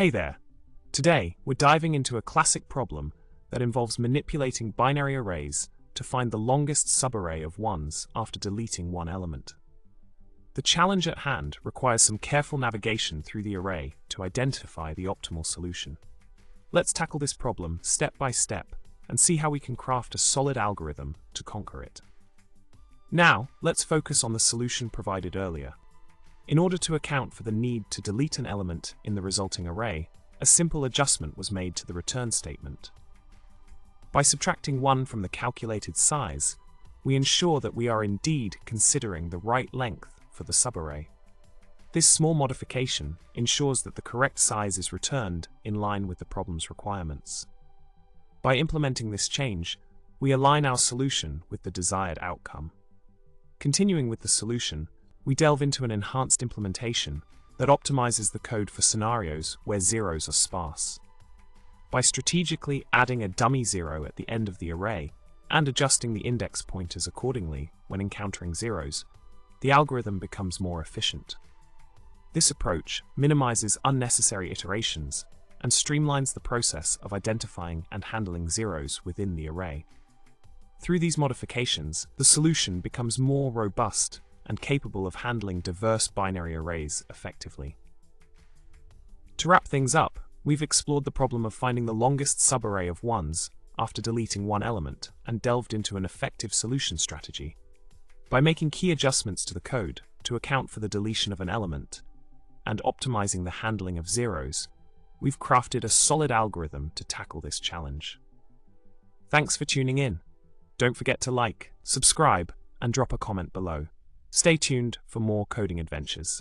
Hey there! Today, we're diving into a classic problem that involves manipulating binary arrays to find the longest subarray of ones after deleting one element. The challenge at hand requires some careful navigation through the array to identify the optimal solution. Let's tackle this problem step by step and see how we can craft a solid algorithm to conquer it. Now, let's focus on the solution provided earlier. In order to account for the need to delete an element in the resulting array, a simple adjustment was made to the return statement. By subtracting 1 from the calculated size, we ensure that we are indeed considering the right length for the subarray. This small modification ensures that the correct size is returned in line with the problem's requirements. By implementing this change, we align our solution with the desired outcome. Continuing with the solution, we delve into an enhanced implementation that optimizes the code for scenarios where zeros are sparse. By strategically adding a dummy zero at the end of the array and adjusting the index pointers accordingly when encountering zeros, the algorithm becomes more efficient. This approach minimizes unnecessary iterations and streamlines the process of identifying and handling zeros within the array. Through these modifications, the solution becomes more robust and capable of handling diverse binary arrays effectively. To wrap things up, we've explored the problem of finding the longest subarray of ones after deleting one element and delved into an effective solution strategy. By making key adjustments to the code to account for the deletion of an element and optimizing the handling of zeros, we've crafted a solid algorithm to tackle this challenge. Thanks for tuning in. Don't forget to like, subscribe, and drop a comment below. Stay tuned for more coding adventures.